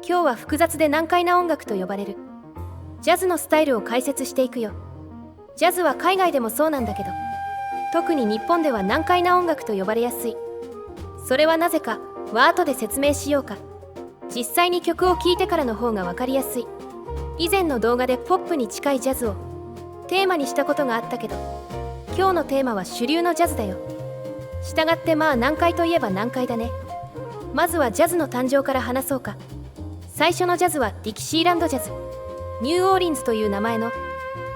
今日は複雑で難解な音楽と呼ばれるジャズのスタイルを解説していくよ。ジャズは海外でもそうなんだけど、特に日本では難解な音楽と呼ばれやすい。それはなぜかは後で説明しようか。実際に曲を聴いてからの方が分かりやすい。以前の動画でポップに近いジャズをテーマにしたことがあったけど、今日のテーマは主流のジャズだよ。したがってまあ難解といえば難解だね。まずはジャズの誕生から話そうか。最初のジャズはディキシーランドジャズ、ニューオーリンズという名前の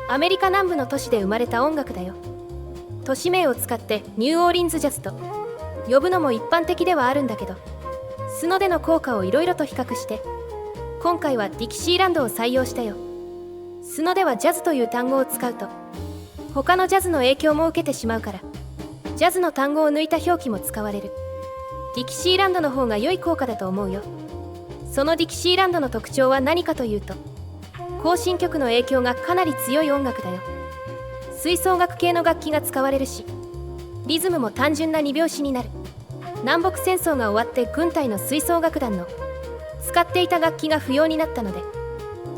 アメリカ南部の都市で生まれた音楽だよ。都市名を使ってニューオーリンズジャズと呼ぶのも一般的ではあるんだけど、スノでの効果をいろいろと比較して今回はディキシーランドを採用したよ。スノではジャズという単語を使うと他のジャズの影響も受けてしまうから、ジャズの単語を抜いた表記も使われる。ディキシーランドの方が良い効果だと思うよ。そのディキシーランドの特徴は何かというと、行進曲の影響がかなり強い音楽だよ。吹奏楽系の楽器が使われるし、リズムも単純な2拍子になる。南北戦争が終わって軍隊の吹奏楽団の使っていた楽器が不要になったので、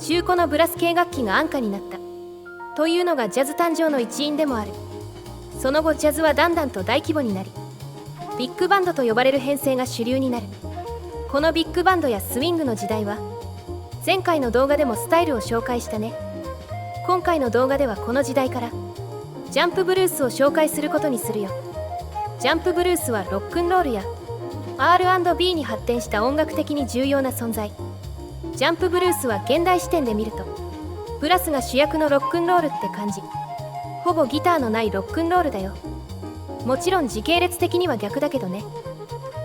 中古のブラス系楽器が安価になったというのがジャズ誕生の一因でもある。その後ジャズはだんだんと大規模になり、ビッグバンドと呼ばれる編成が主流になる。このビッグバンドやスウィングの時代は前回の動画でもスタイルを紹介したね。今回の動画ではこの時代からジャンプブルースを紹介することにするよ。ジャンプブルースはロックンロールや R&B に発展した音楽的に重要な存在。ジャンプブルースは現代視点で見るとブラスが主役のロックンロールって感じ。ほぼギターのないロックンロールだよ。もちろん時系列的には逆だけどね。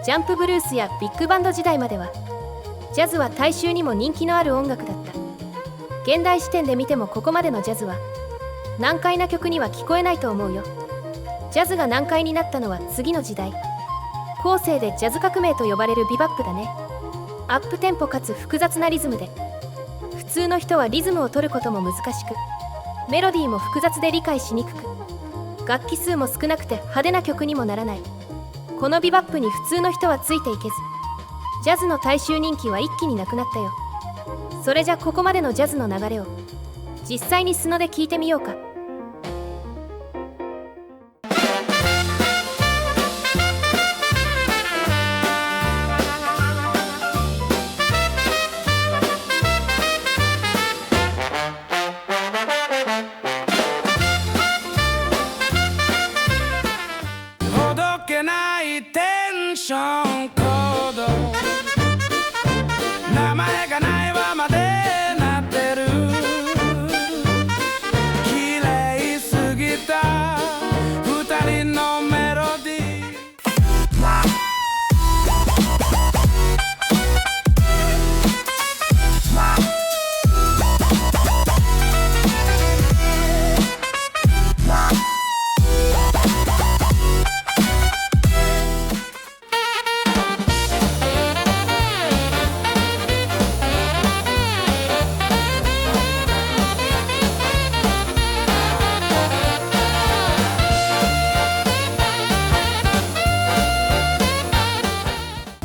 ジャンプブルースやビッグバンド時代まではジャズは大衆にも人気のある音楽だった。現代視点で見てもここまでのジャズは難解な曲には聞こえないと思うよ。ジャズが難解になったのは次の時代、後世でジャズ革命と呼ばれるビバップだね。アップテンポかつ複雑なリズムで、普通の人はリズムを取ることも難しく、メロディーも複雑で理解しにくく、楽器数も少なくて派手な曲にもならない。このビバップに普通の人はついていけず、ジャズの大衆人気は一気になくなったよ。それじゃここまでのジャズの流れを実際にスノで聞いてみようか。ほどけないテンションコード、名前がないままでなってる。綺麗すぎた二人のメロディー。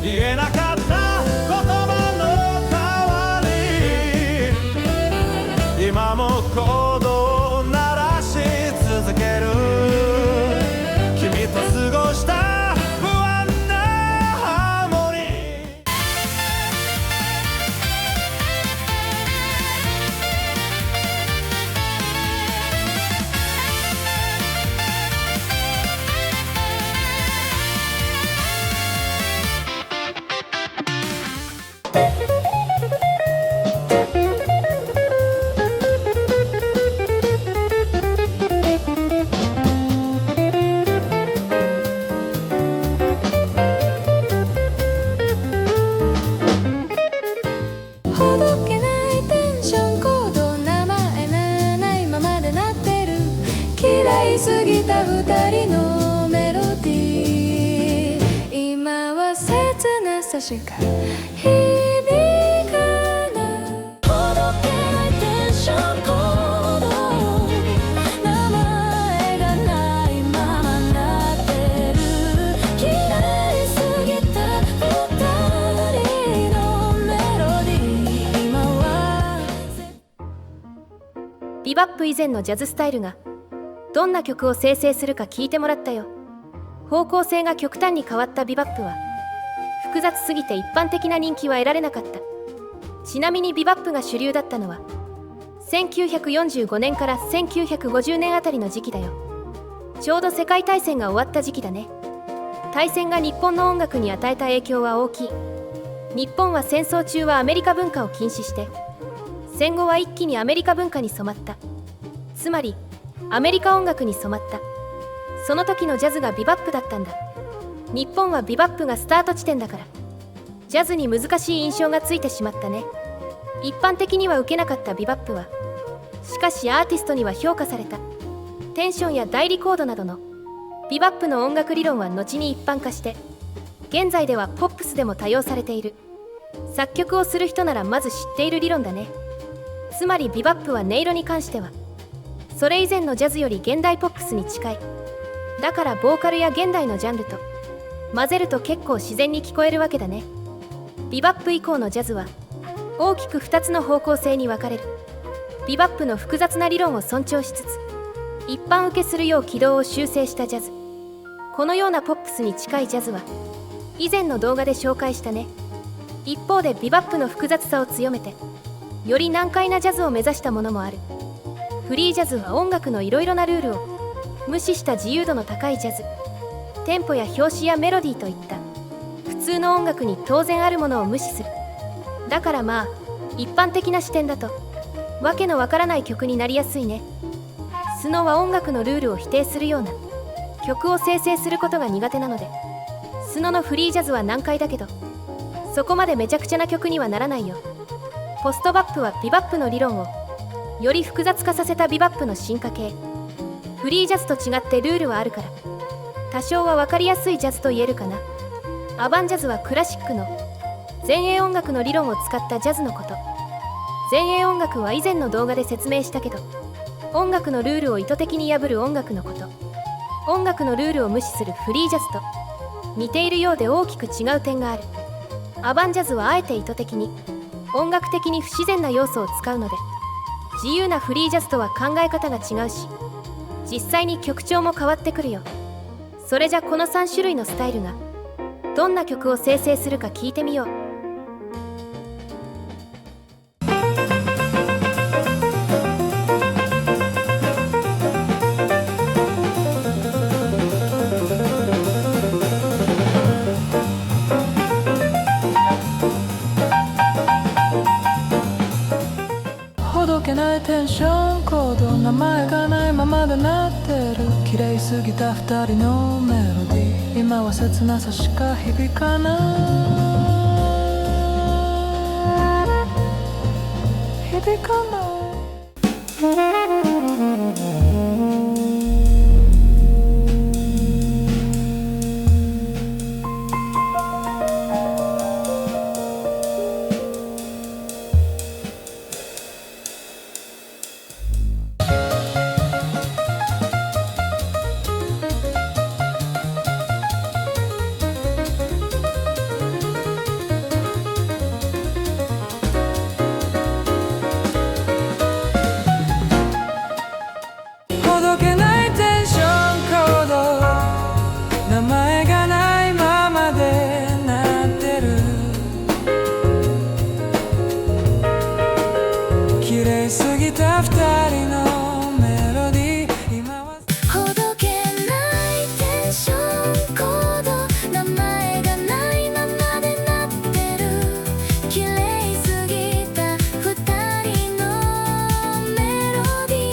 言えなかった言葉の代わり、今もコードを鳴らし続ける。君と過ごした不安なハーモニー。ほどけないテンションコード、名前がないままでなってる。綺麗すぎた二人のメロディー。今は切なさしか響かない。ほどけないテンションコード、名前がないままなってる。綺麗すぎた二人のメロディー。ビバップ以前のジャズスタイルがどんな曲を生成するか聞いてもらったよ。方向性が極端に変わったビバップは複雑すぎて一般的な人気は得られなかった。ちなみにビバップが主流だったのは1945年から1950年あたりの時期だよ。ちょうど世界大戦が終わった時期だね。大戦が日本の音楽に与えた影響は大きい。日本は戦争中はアメリカ文化を禁止して、戦後は一気にアメリカ文化に染まった。つまりアメリカ音楽に染まった。その時のジャズがビバップだったんだ。日本はビバップがスタート地点だから、ジャズに難しい印象がついてしまったね。一般的には受けなかったビバップは、しかしアーティストには評価された。テンションや大リコードなどのビバップの音楽理論は後に一般化して、現在ではポップスでも多用されている。作曲をする人ならまず知っている理論だね。つまりビバップは音色に関してはそれ以前のジャズより現代ポップスに近い。だからボーカルや現代のジャンルと混ぜると結構自然に聞こえるわけだね。ビバップ以降のジャズは大きく2つの方向性に分かれる。ビバップの複雑な理論を尊重しつつ、一般受けするよう軌道を修正したジャズ。このようなポップスに近いジャズは以前の動画で紹介したね。一方でビバップの複雑さを強めてより難解なジャズを目指したものもある。フリージャズは音楽のいろいろなルールを無視した自由度の高いジャズ。テンポや拍子やメロディーといった普通の音楽に当然あるものを無視する。だからまあ一般的な視点だとわけのわからない曲になりやすいね。スノは音楽のルールを否定するような曲を生成することが苦手なので、スノのフリージャズは難解だけどそこまでめちゃくちゃな曲にはならないよ。ポストバップはビバップの理論をより複雑化させたビバップの進化系。フリージャズと違ってルールはあるから多少は分かりやすいジャズと言えるかな。アバンジャズはクラシックの前衛音楽の理論を使ったジャズのこと。前衛音楽は以前の動画で説明したけど、音楽のルールを意図的に破る音楽のこと。音楽のルールを無視するフリージャズと似ているようで大きく違う点がある。アバンジャズはあえて意図的に音楽的に不自然な要素を使うので、自由なフリージャズとは考え方が違うし、実際に曲調も変わってくるよ。それじゃこの3種類のスタイルがどんな曲を生成するか聞いてみよう。ほどけないテンションコード、名前がないままでなってる。綺麗すぎた二人のメロディー、今は切なさしか響かない。響かない。ほどけないテンションコード、名前がないままでなってる。綺麗すぎた二人のメロディー、今はほどけないテンションコード、名前がないままでなってる。綺麗すぎた二人のメロディー。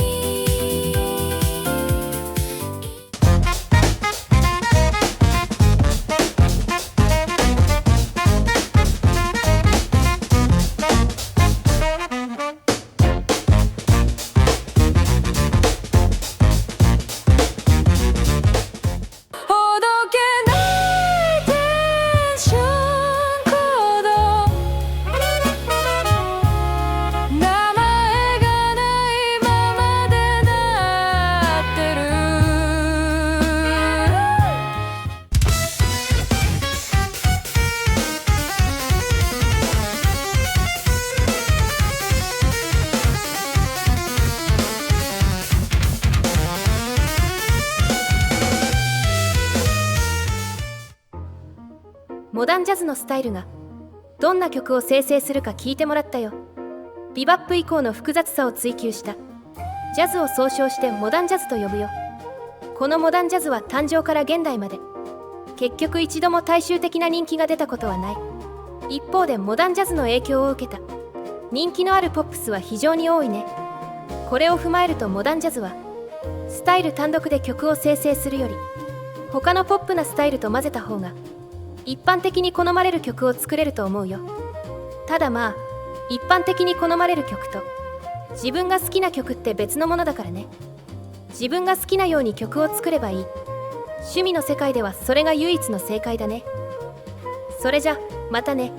ダンジャズのスタイルがどんな曲を生成するか聞いてもらったよ。ビバップ以降の複雑さを追求したジャズを総称してモダンジャズと呼ぶよ。このモダンジャズは誕生から現代まで結局一度も大衆的な人気が出たことはない。一方でモダンジャズの影響を受けた人気のあるポップスは非常に多いね。これを踏まえるとモダンジャズはスタイル単独で曲を生成するより他のポップなスタイルと混ぜた方が一般的に好まれる曲を作れると思うよ。ただまあ一般的に好まれる曲と自分が好きな曲って別のものだからね。自分が好きなように曲を作ればいい。趣味の世界ではそれが唯一の正解だね。それじゃまたね。